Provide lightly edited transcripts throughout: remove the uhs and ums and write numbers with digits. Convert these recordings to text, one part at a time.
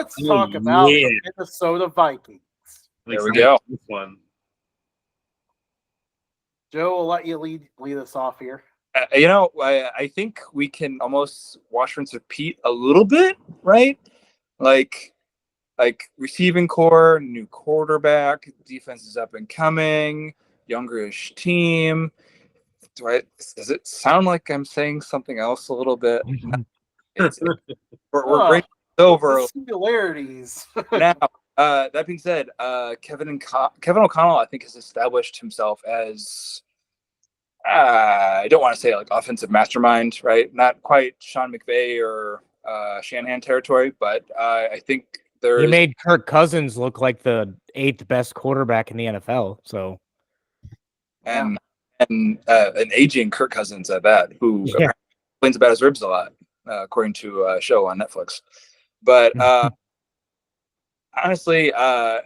let's talk about the Minnesota Vikings. There we go. This one. Joe, will let you lead us off here. I think we can almost wash, rinse, repeat a little bit, right? Like receiving core, new quarterback, defense is up and coming, youngerish team. Does it sound like I'm saying something else a little bit? We're bringing it over. Similarities. Now, that being said, Kevin O'Connell, I think, has established himself as I don't want to say like offensive mastermind, right? Not quite Sean McVay or Shanahan territory, but I think he made Kirk Cousins look like the 8th best quarterback in the NFL. So, and an aging Kirk Cousins at that, who complains about his ribs a lot, according to a show on Netflix. But honestly, I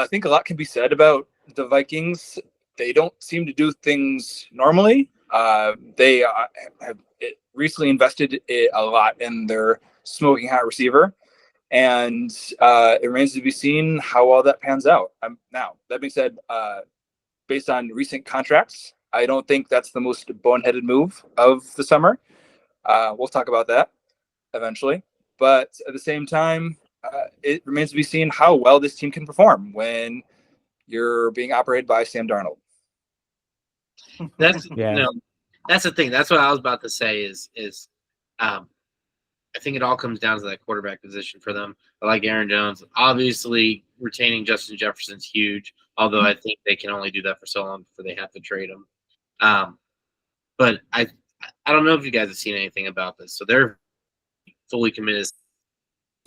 think a lot can be said about the Vikings. They don't seem to do things normally. They have recently invested a lot in their smoking hot receiver, and it remains to be seen how well that pans out. Now, that being said, based on recent contracts, I don't think that's the most boneheaded move of the summer. We'll talk about that eventually. But at the same time, it remains to be seen how well this team can perform when you're being operated by Sam Darnold. That's that's the thing. That's what I was about to say is I think it all comes down to that quarterback position for them. I like Aaron Jones. Obviously, retaining Justin Jefferson's huge, although I think they can only do that for so long before they have to trade him. But I don't know if you guys have seen anything about this. So they're fully committed.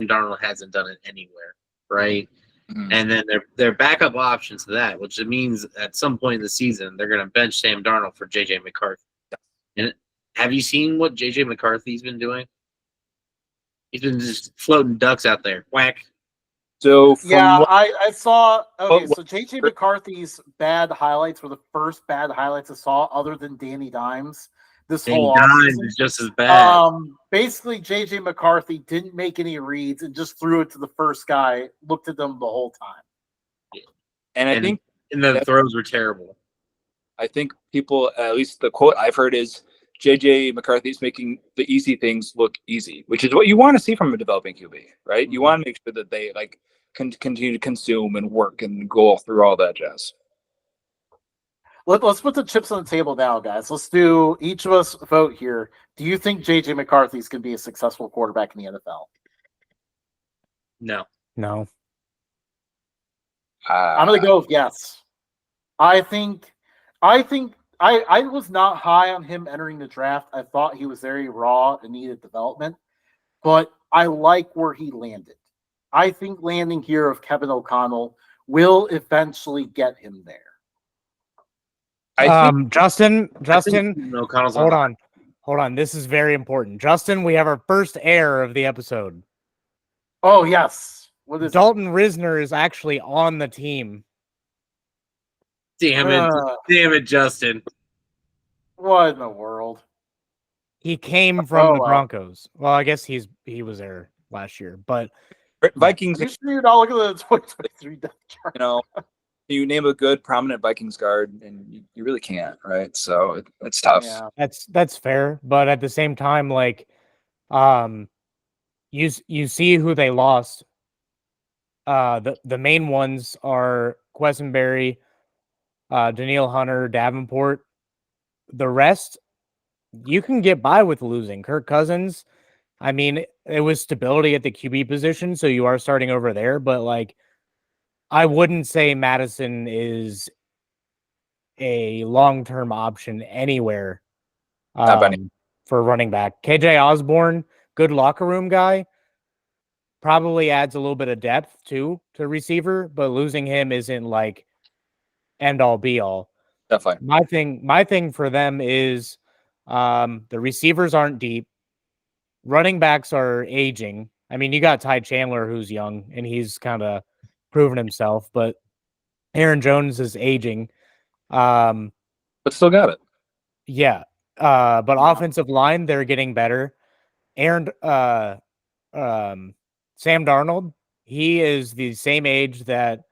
Darnold hasn't done it anywhere, right? Mm-hmm. And then their backup options to that, which means at some point in the season they're going to bench Sam Darnold for J.J. McCarthy. And have you seen what J.J. McCarthy's been doing? He's been just floating ducks out there. Whack. So I saw. Okay, so J.J. McCarthy's bad highlights were the first bad highlights I saw, other than Danny Dimes. This whole Dimes is just as bad. Basically, J.J. McCarthy didn't make any reads and just threw it to the first guy. Looked at them the whole time. And I think the throws were terrible. I think people, at least the quote I've heard is, J.J. McCarthy's making the easy things look easy, which is what you want to see from a developing QB, right? Mm-hmm. You want to make sure that they continue to consume and work and go through all that jazz. Let's put the chips on the table now, guys. Let's do each of us vote here. Do you think J.J. McCarthy's going to be a successful quarterback in the NFL? No. I'm going to go with yes. I was not high on him entering the draft. I thought he was very raw and needed development, but I like where he landed. I think landing here of Kevin O'Connell will eventually get him there. Justin, hold on. This is very important. Justin, we have our first error of the episode. Oh, yes. What is Dalton Risner is actually on the team. Damn it, Justin. What in the world? He came from the Broncos. Well, I guess he was there last year, but Vikings. You sure you're not looking at the 2023 depth chart? You name a good prominent Vikings guard, and you really can't, right? So it's tough. Yeah, that's fair, but at the same time, like, you see who they lost. The main ones are Quessenberry, Daniil Hunter, Davenport. The rest, you can get by with losing. Kirk Cousins, I mean, it was stability at the QB position, so you are starting over there, but like, I wouldn't say Madison is a long-term option anywhere for running back. KJ Osborne, good locker room guy, probably adds a little bit of depth too to receiver, but losing him isn't like end all be all. Definitely. My thing for them is the receivers aren't deep. Running backs are aging. I mean, you got Ty Chandler who's young and he's kind of proven himself, but Aaron Jones is aging. But still got it. Yeah. But offensive line, they're getting better. Sam Darnold, he is the same age that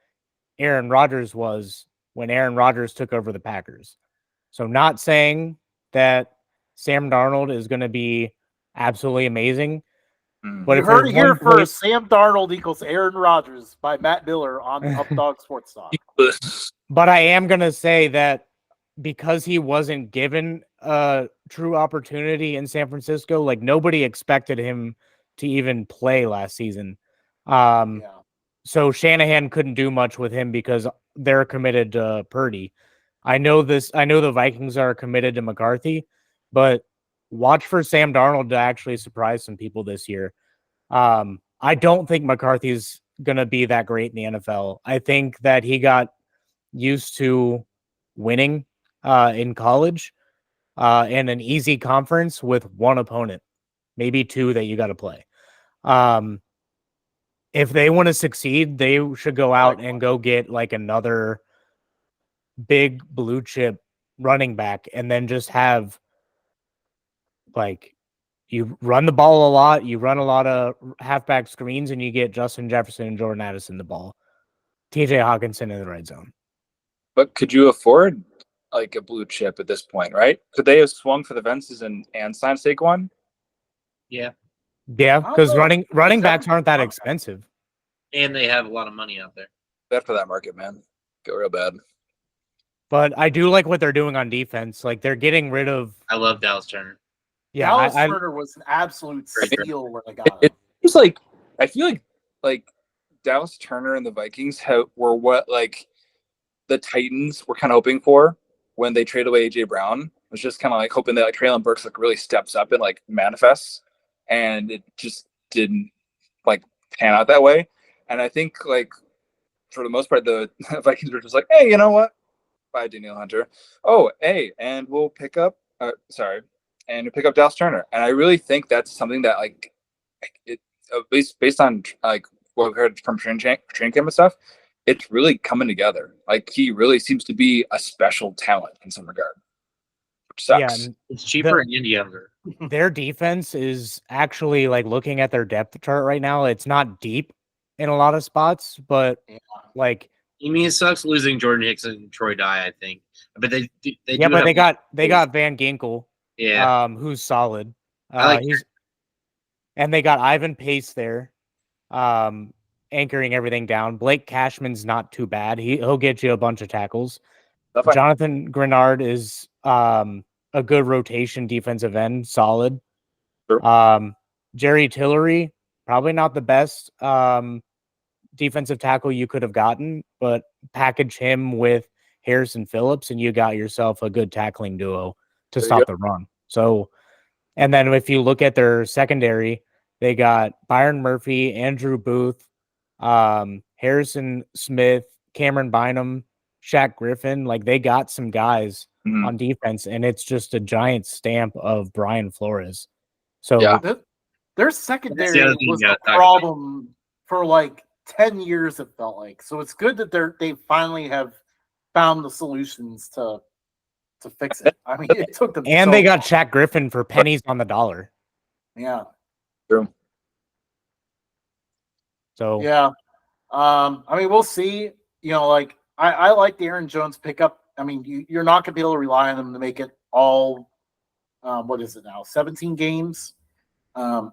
Aaron Rodgers was when Aaron Rodgers took over the Packers. So not saying that Sam Darnold is going to be absolutely amazing, but You if there's heard it here one place, first. Sam Darnold equals Aaron Rodgers by Matt Miller on Updog Sports Talk. but I am going to say that because he wasn't given a true opportunity in San Francisco, like nobody expected him to even play last season. Yeah. So Shanahan couldn't do much with him because they're committed to Purdy. I know the Vikings are committed to McCarthy, but watch for Sam Darnold to actually surprise some people this year. I don't think McCarthy's going to be that great in the NFL. I think that he got used to winning in college in an easy conference with one opponent, maybe two that you got to play. If they want to succeed, they should go out and go get like another big blue chip running back and then just have like you run the ball a lot, you run a lot of halfback screens, and you get Justin Jefferson and Jordan Addison the ball. TJ Hawkinson in the red zone. But could you afford like a blue chip at this point, right? Could they have swung for the fences and signed Saquon? Yeah, Yeah, because running backs aren't that Okay. expensive. and they have a lot of money out there. Bad for that market, man. Go real bad. But I do like what they're doing on defense. Like they're getting rid of. I love Dallas Turner. Yeah, Dallas I Turner was an absolute Great. steal when they got him. It's like I feel like Dallas Turner and the Vikings were what like the Titans were kind of hoping for when they traded away AJ Brown. It was just kind of like hoping that like Traylon Burks like really steps up and like manifests, and it just didn't like pan out that way. And I think like for the most part, the Vikings were just like, hey, you know what? Bye, Daniel Hunter. Oh, hey, and we'll pick up. And we'll pick up Dallas Turner. And I really think that's something that like it at least based on like what we've heard from training camp and stuff, it's really coming together. Like he really seems to be a special talent in some regard, which sucks. Yeah, and It's cheaper and younger. their defense is actually like looking at their depth chart right now. It's not deep in a lot of spots, but Yeah. like I mean, it sucks losing Jordan Hicks and Troy Dye, I think. But they yeah, do but have- they got Van Ginkel, yeah. who's solid. I like And they got Ivan Pace there, anchoring everything down. Blake Cashman's not too bad. He'll get you a bunch of tackles. Okay. Jonathan Grenard is a good rotation defensive end, solid. Sure. Jerry Tillery, probably not the best defensive tackle you could have gotten, but package him with Harrison Phillips and you got yourself a good tackling duo to There you stop go. the run. So, and then if you look at their secondary, they got Byron Murphy, Andrew Booth, Harrison Smith, Cameron Bynum, Shaq Griffin. Like they got some guys Mhm. on defense, and it's just a giant stamp of Brian Flores. So Yeah. Their That's secondary the other thing you was gotta a talk problem for like 10 years, it felt like. So it's good that they finally have found the solutions to fix it. I mean, it took them and so they got long. Shaq Griffin for pennies on the dollar. Yeah. True. So Yeah. I mean, we'll see. You know, like I like the Aaron Jones pickup. I mean, you're not gonna be able to rely on them to make it all what is it now? 17 games.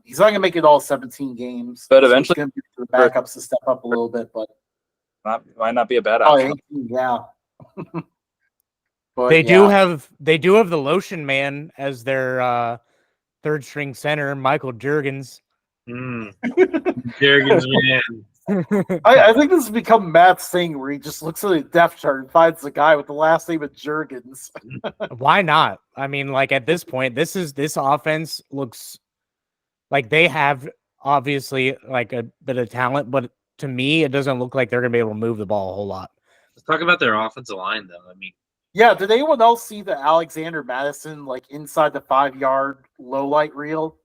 He's not gonna make it all 17 games. But so it's eventually- gonna be for the backups to step up a little bit, but Might not be a bad oh, option. 18, yeah. But they yeah. do have the lotion man as their third string center, Michael Juergens. Jergens, man. I think this has become Matt's thing where he just looks at the depth chart and finds the guy with the last name of Juergens. Why not? I mean, like at this point, this offense looks like they have obviously like a bit of talent, but to me, it doesn't look like they're gonna be able to move the ball a whole lot. Let's talk about their offensive line, though. I mean, Yeah, did anyone else see the Alexander Madison like inside the 5-yard low light reel?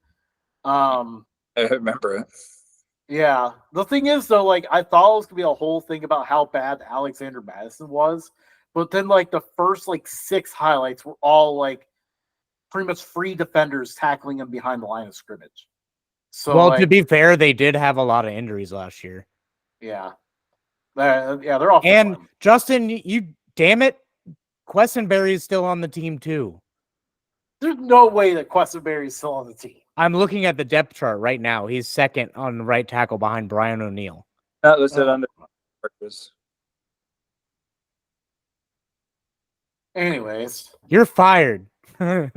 I remember it. Yeah. The thing is though, like I thought it was gonna be a whole thing about how bad Alexander Madison was, but then like the first like 6 highlights were all like pretty much free defenders tackling him behind the line of scrimmage. So Well, like, to be fair, they did have a lot of injuries last year. Yeah. They're off. And Justin, you damn it, Questenberry is still on the team too. There's no way that Questenberry is still on the team. I'm looking at the depth chart right now. He's second on the right tackle behind Brian O'Neill. Not listed on the purpose. Anyways, You're fired. yep.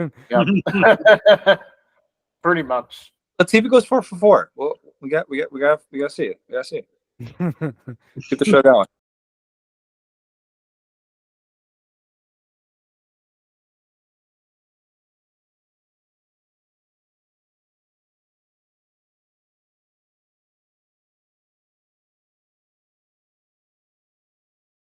Pretty much. Let's see if it goes 4 for 4. Well, we got to see it. We got to see it. Get the show going.